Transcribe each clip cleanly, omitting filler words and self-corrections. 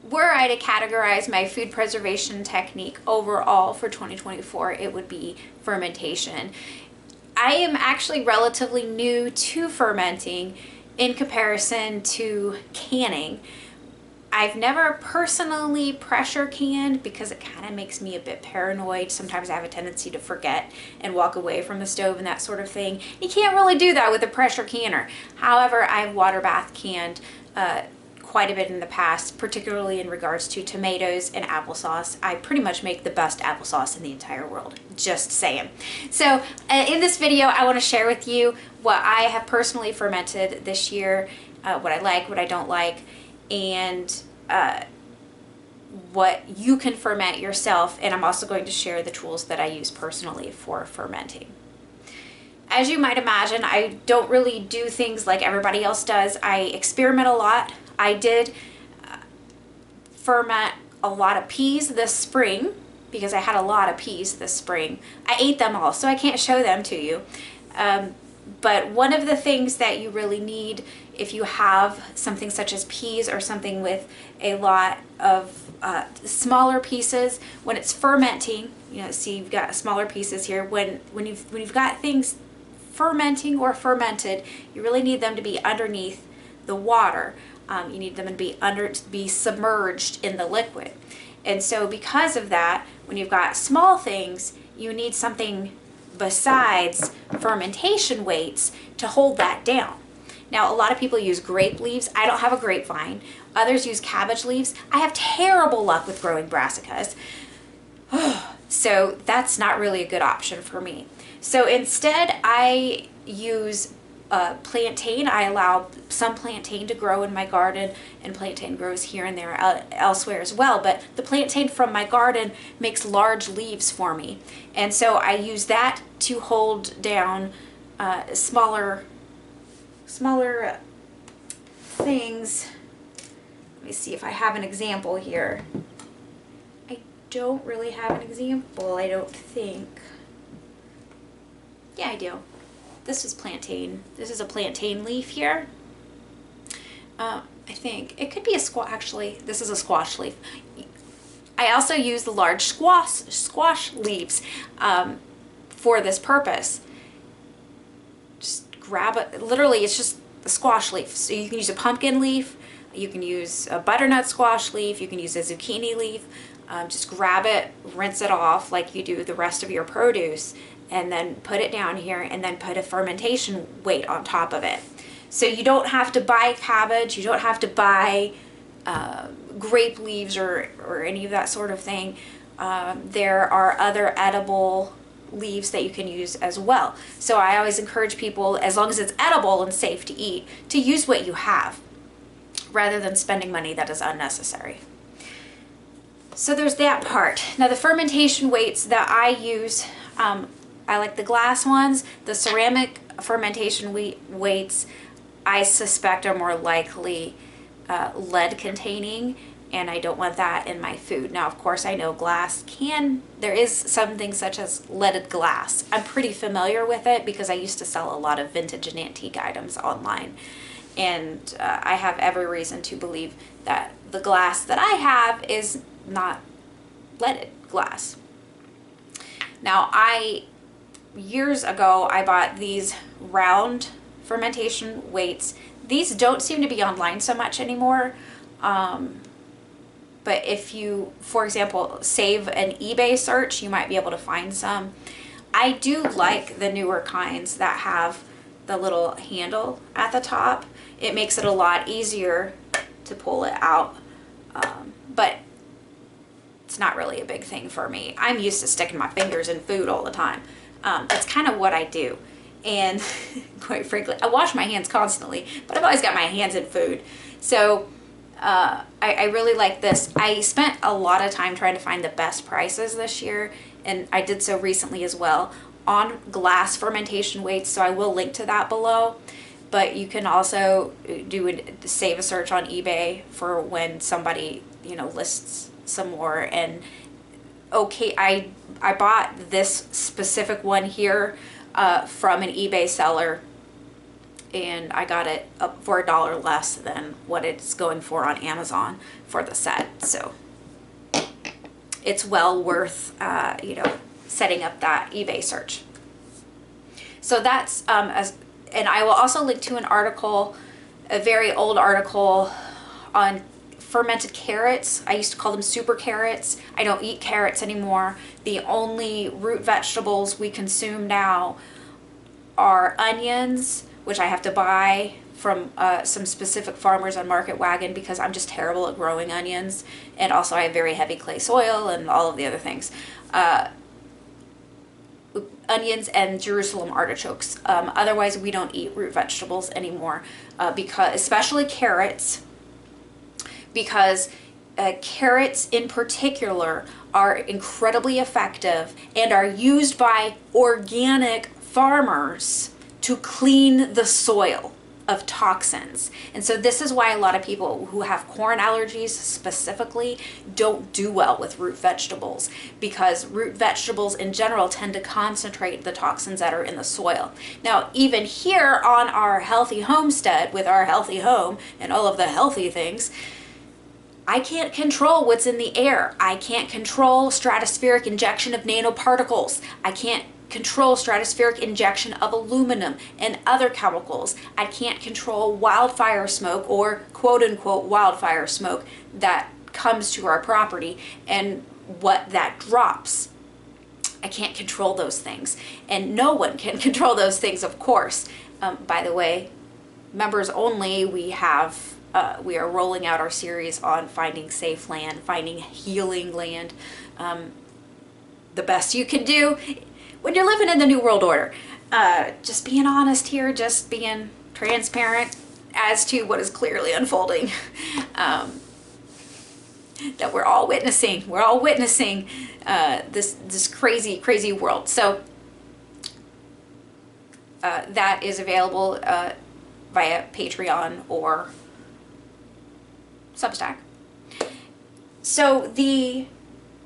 were I to categorize my food preservation technique overall for 2024, it would be fermentation. I am actually relatively new to fermenting in comparison to canning. I've never personally pressure canned because it kind of makes me a bit paranoid. Sometimes I have a tendency to forget and walk away from the stove and that sort of thing. You can't really do that with a pressure canner. However, I've water bath canned quite a bit in the past, particularly in regards to tomatoes and applesauce. I pretty much make the best applesauce in the entire world, just saying. So in this video, I want to share with you what I have personally fermented this year, what I like, what I don't like, and what you can ferment yourself. And I'm also going to share the tools that I use personally for fermenting. As you might imagine, I don't really do things like everybody else does. I experiment a lot. I did ferment a lot of peas this spring because I had a lot of peas this spring. I ate them all, so I can't show them to you. But one of the things that you really need if you have something such as peas or something with a lot of smaller pieces, when it's fermenting, you know, see you've got smaller pieces here. When you've got things fermenting or fermented, you really need them to be underneath the water. You need them to be submerged in the liquid. And so because of that, when you've got small things, you need something besides fermentation weights to hold that down. Now, a lot of people use grape leaves. I don't have a grapevine. Others use cabbage leaves. I have terrible luck with growing brassicas. So that's not really a good option for me. So instead, I use plantain. I allow some plantain to grow in my garden, and plantain grows here and there elsewhere as well, but the plantain from my garden makes large leaves for me, and so I use that to hold down smaller things. Let me see if I have an example here. I don't really have an example, I don't think. Yeah, I do. This is plantain. This is a plantain leaf here. I think it could be a squash. Actually, this is a squash leaf. I also use the large squash leaves for this purpose. Just grab it. Literally, it's just a squash leaf. So you can use a pumpkin leaf. You can use a butternut squash leaf. You can use a zucchini leaf. Just grab it, rinse it off like you do the rest of your produce, and then put it down here, and then put a fermentation weight on top of it. So you don't have to buy cabbage, you don't have to buy grape leaves or any of that sort of thing. There are other edible leaves that you can use as well. So I always encourage people, as long as it's edible and safe to eat, to use what you have rather than spending money that is unnecessary. So there's that part. Now the fermentation weights that I use, I like the glass ones. The ceramic fermentation weights, I suspect, are more likely lead containing, and I don't want that in my food. Now, of course, I know glass there is something such as leaded glass. I'm pretty familiar with it because I used to sell a lot of vintage and antique items online. And I have every reason to believe that the glass that I have is not leaded glass. Now, years ago, I bought these round fermentation weights. These don't seem to be online so much anymore. But if you, for example, save an eBay search, you might be able to find some. I do like the newer kinds that have the little handle at the top. It makes it a lot easier to pull it out. But it's not really a big thing for me. I'm used to sticking my fingers in food all the time. That's kind of what I do. And quite frankly, I wash my hands constantly, but I've always got my hands in food. So I really like this. I spent a lot of time trying to find the best prices this year, and I did so recently as well, on glass fermentation weights, so I will link to that below. But you can also save a search on eBay for when somebody, you know, lists some more. And okay, I bought this specific one here from an eBay seller, and I got it up for $1 less than what it's going for on Amazon for the set. So it's well worth, you know, setting up that eBay search. So that's, and I will also link to an article, a very old article on fermented carrots. I used to call them super carrots. I don't eat carrots anymore. The only root vegetables we consume now are onions, which I have to buy from some specific farmers on Market Wagon because I'm just terrible at growing onions. And also I have very heavy clay soil and all of the other things. Onions and Jerusalem artichokes. Otherwise we don't eat root vegetables anymore, because especially carrots, because carrots in particular are incredibly effective and are used by organic farmers to clean the soil of toxins. And so this is why a lot of people who have corn allergies specifically don't do well with root vegetables, because root vegetables in general tend to concentrate the toxins that are in the soil. Now, even here on our healthy homestead with our healthy home and all of the healthy things, I can't control what's in the air. I can't control stratospheric injection of nanoparticles. I can't control stratospheric injection of aluminum and other chemicals. I can't control wildfire smoke, or quote unquote wildfire smoke, that comes to our property and what that drops. I can't control those things, and no one can control those things, of course. By the way, members only, we are rolling out our series on finding safe land, finding healing land. The best you can do when you're living in the New World Order. Just being honest here, just being transparent as to what is clearly unfolding, that we're all witnessing. We're all witnessing this crazy, crazy world. So that is available via Patreon or Substack. So the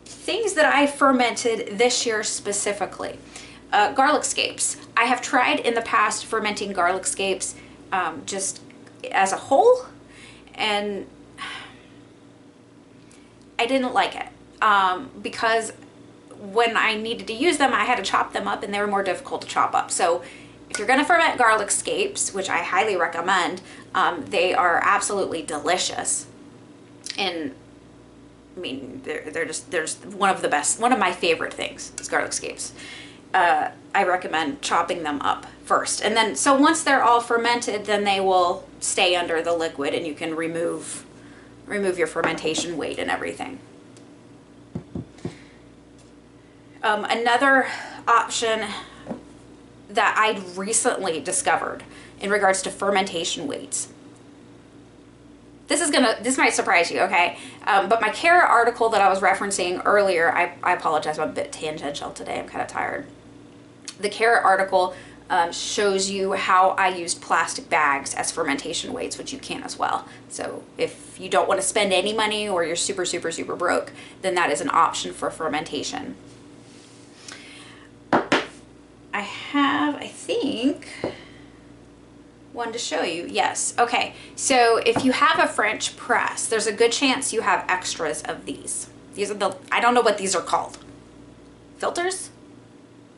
things that I fermented this year specifically, garlic scapes. I have tried in the past fermenting garlic scapes just as a whole, and I didn't like it because when I needed to use them, I had to chop them up, and they were more difficult to chop up. So if you're going to ferment garlic scapes, which I highly recommend, they are absolutely delicious. And I mean, they're one of the best, one of my favorite things is garlic scapes. I recommend chopping them up first. And then, so once they're all fermented, then they will stay under the liquid and you can remove your fermentation weight and everything. Another option that I recently discovered in regards to fermentation weights. This might surprise you, okay? But my carrot article that I was referencing earlier, I apologize, I'm a bit tangential today, I'm kind of tired. The carrot article shows you how I used plastic bags as fermentation weights, which you can as well. So if you don't want to spend any money, or you're super, super, super broke, then that is an option for fermentation. I have, I think, one to show you. Yes. Okay. So if you have a French press, there's a good chance you have extras of these. These are the, I don't know what these are called. Filters?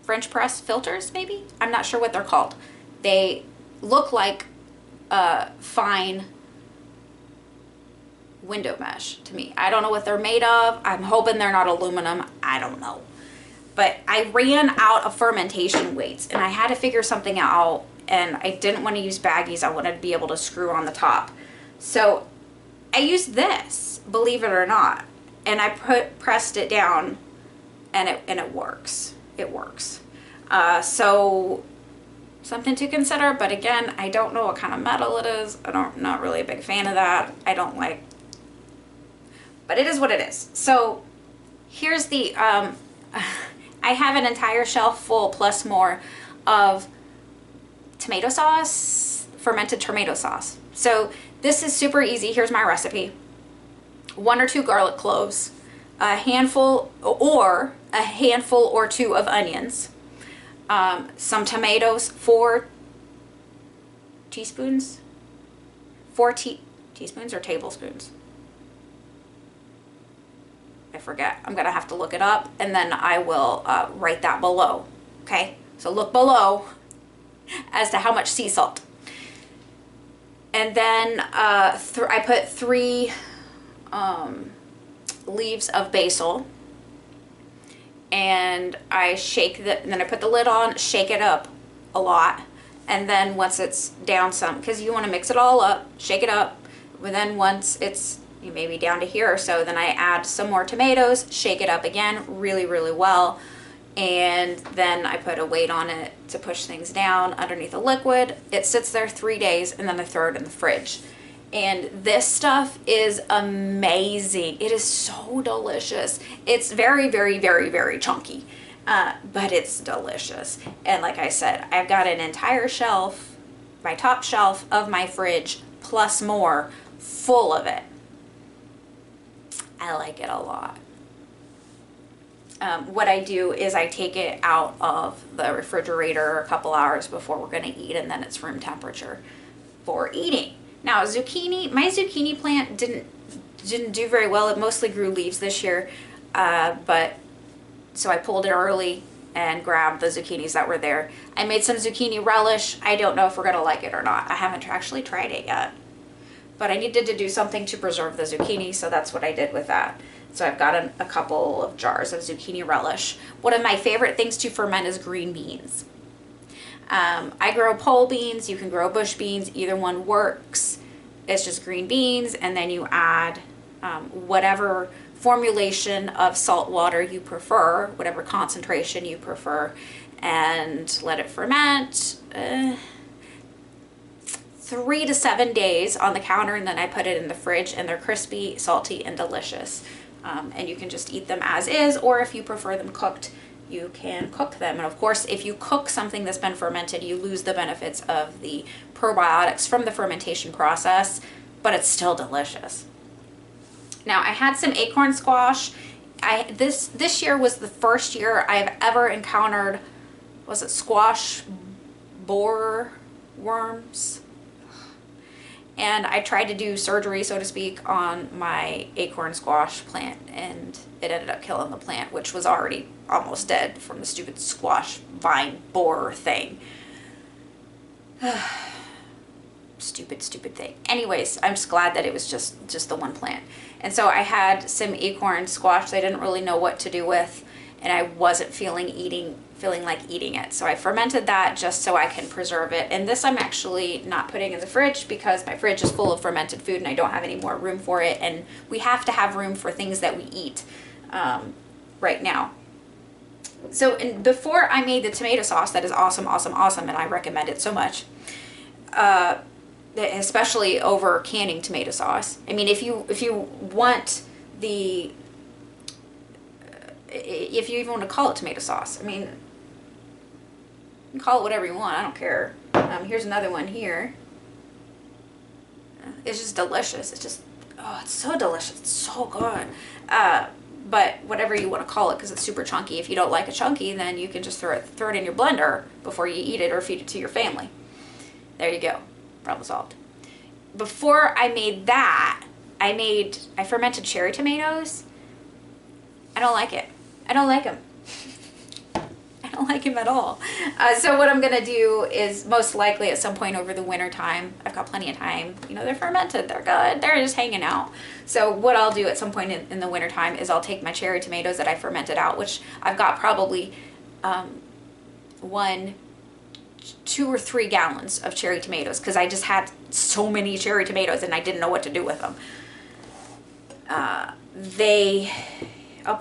French press filters, maybe? I'm not sure what they're called. They look like fine window mesh to me. I don't know what they're made of. I'm hoping they're not aluminum. I don't know. But I ran out of fermentation weights and I had to figure something out, and I didn't want to use baggies. I wanted to be able to screw on the top. So I used this, believe it or not, and I pressed it down, and it works. It works. So something to consider, but again, I don't know what kind of metal it is. I'm not really a big fan of that. I don't like, but it is what it is. So here's the, I have an entire shelf full plus more of tomato sauce, fermented tomato sauce. So this is super easy. Here's my recipe. 1 or 2 garlic cloves, a handful or 2 of onions, some tomatoes, 4 teaspoons, teaspoons or tablespoons. I forget. I'm gonna have to look it up, and then I will write that below. Okay, so look below as to how much sea salt. And then I put 3 leaves of basil, and I shake and then I put the lid on, shake it up a lot, and then once it's down some, because you want to mix it all up, shake it up, but then once it's maybe down to here or so, then I add some more tomatoes, shake it up again really, really well, and then I put a weight on it to push things down underneath the liquid. It sits there 3 days, and then I throw it in the fridge. And this stuff is amazing. It is so delicious. It's very, very, very, very chunky, but it's delicious. And like I said, I've got an entire shelf, my top shelf of my fridge, plus more, full of it. I like it a lot. What I do is I take it out of the refrigerator a couple hours before we're going to eat, and then it's room temperature for eating. Now, zucchini, my zucchini plant didn't do very well. It mostly grew leaves this year, but so I pulled it early and grabbed the zucchinis that were there. I made some zucchini relish. I don't know if we're going to like it or not. I haven't actually tried it yet, but I needed to do something to preserve the zucchini, so that's what I did with that. So I've got a couple of jars of zucchini relish. One of my favorite things to ferment is green beans. I grow pole beans, you can grow bush beans, either one works. It's just green beans, and then you add whatever formulation of salt water you prefer, whatever concentration you prefer, and let it ferment 3 to 7 days on the counter, and then I put it in the fridge, and they're crispy, salty, and delicious. And you can just eat them as is, or if you prefer them cooked, you can cook them. And of course, if you cook something that's been fermented, you lose the benefits of the probiotics from the fermentation process, but it's still delicious. Now, I had some acorn squash. This year was the first year I've ever encountered, was it squash borer worms? And I tried to do surgery, so to speak, on my acorn squash plant, and it ended up killing the plant, which was already almost dead from the stupid squash vine borer thing. Stupid thing. Anyways, I'm just glad that it was just the one plant. And so I had some acorn squash that I didn't really know what to do with, and I wasn't feeling like eating it. So I fermented that just so I can preserve it. And this I'm actually not putting in the fridge because my fridge is full of fermented food and I don't have any more room for it. And we have to have room for things that we eat right now. So before I made the tomato sauce, that is awesome, and I recommend it so much, especially over canning tomato sauce. I mean, if you want the, if you even want to call it tomato sauce, I mean, you can call it whatever you want, I don't care. Here's another one here. It's just delicious. It's just, oh, it's so delicious. It's so good. But whatever you want to call it, because it's super chunky. If you don't like it chunky, then you can just throw it in your blender before you eat it or feed it to your family. There you go. Problem solved. Before I made that, I fermented cherry tomatoes. I don't like it. I don't like them. I don't like them at all. So what I'm going to do is most likely at some point over the winter time, I've got plenty of time, you know, they're fermented, they're good, they're just hanging out. So what I'll do at some point in the winter time is I'll take my cherry tomatoes that I fermented out, which I've got probably 2 or 3 gallons of cherry tomatoes because I just had so many cherry tomatoes and I didn't know what to do with them. I'll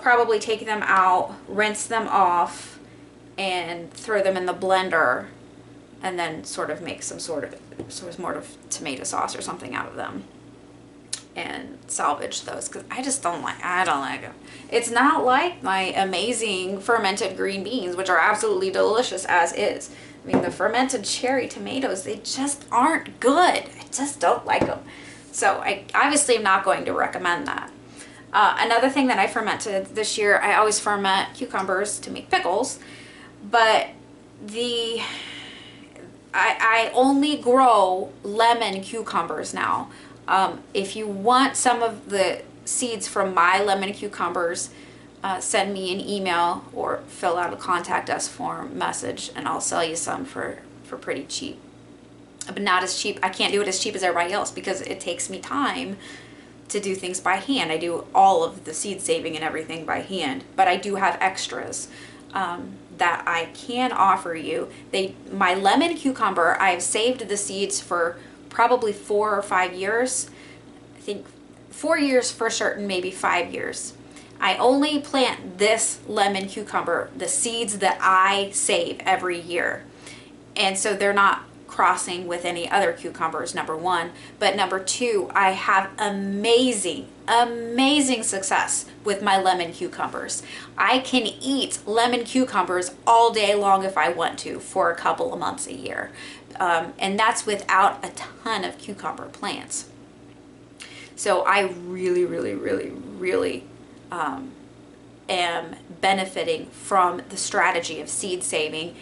probably take them out, rinse them off, and throw them in the blender, and then sort of make some sort of tomato sauce or something out of them, and salvage those because I don't like them. It's not like my amazing fermented green beans, which are absolutely delicious as is. I mean, the fermented cherry tomatoes, they just aren't good. I just don't like them. So I obviously am not going to recommend that. Another thing that I fermented this year, I always ferment cucumbers to make pickles, but I only grow lemon cucumbers now. If you want some of the seeds from my lemon cucumbers, send me an email or fill out a contact us form message, and I'll sell you some for pretty cheap. But not as cheap. I can't do it as cheap as everybody else because it takes me time to do things by hand. I do all of the seed saving and everything by hand, but I do have extras that I can offer you. My lemon cucumber, I've saved the seeds for probably 4 or 5 years. I think 4 years for certain, maybe 5 years. I only plant this lemon cucumber, the seeds that I save every year. And so they're not crossing with any other cucumbers, number one. But number two, I have amazing success with my lemon cucumbers. I can eat lemon cucumbers all day long if I want to for a couple of months a year. And that's without a ton of cucumber plants. So I really am benefiting from the strategy of seed saving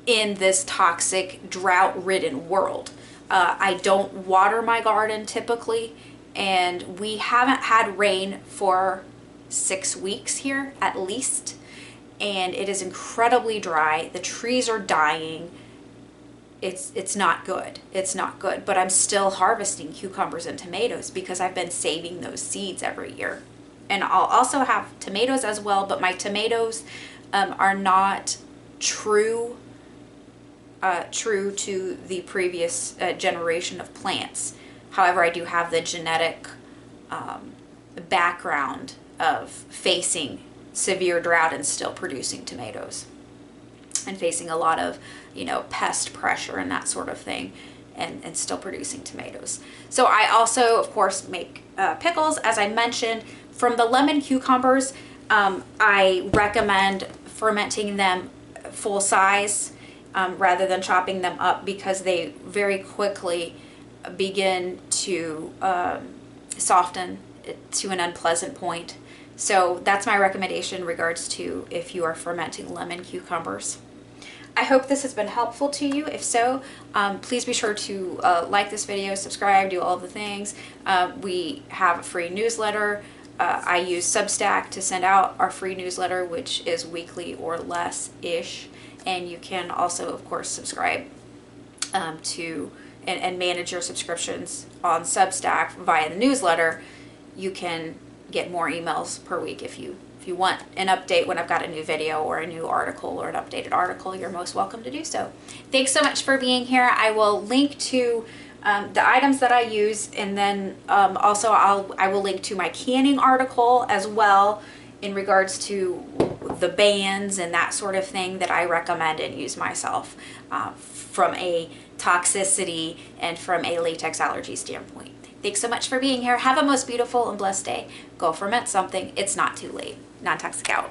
in this toxic, drought-ridden world. I don't water my garden typically, and we haven't had rain for 6 weeks here at least, and it is incredibly dry. The trees are dying. It's not good. It's not good, but I'm still harvesting cucumbers and tomatoes because I've been saving those seeds every year. And I'll also have tomatoes as well, but my tomatoes are not true to the previous generation of plants. However, I do have the genetic background of facing severe drought and still producing tomatoes, and facing a lot of, pest pressure and that sort of thing, and still producing tomatoes. So I also, of course, make pickles, as I mentioned. From the lemon cucumbers, I recommend fermenting them full size rather than chopping them up, because they very quickly begin to soften to an unpleasant point. So that's my recommendation in regards to if you are fermenting lemon cucumbers. I hope this has been helpful to you. If so, please be sure to like this video, subscribe, do all of the things. We have a free newsletter. I use Substack to send out our free newsletter, which is weekly or less-ish. And you can also, of course, subscribe to and manage your subscriptions on Substack via the newsletter. You can get more emails per week if you want an update when I've got a new video or a new article or an updated article. You're most welcome to do so. Thanks so much for being here. I will link to the items that I use, and then also I will link to my canning article as well in regards to the bans and that sort of thing that I recommend and use myself from a toxicity and from a latex allergy standpoint. Thanks so much for being here. Have a most beautiful and blessed day. Go ferment something. It's not too late. Non-toxic out.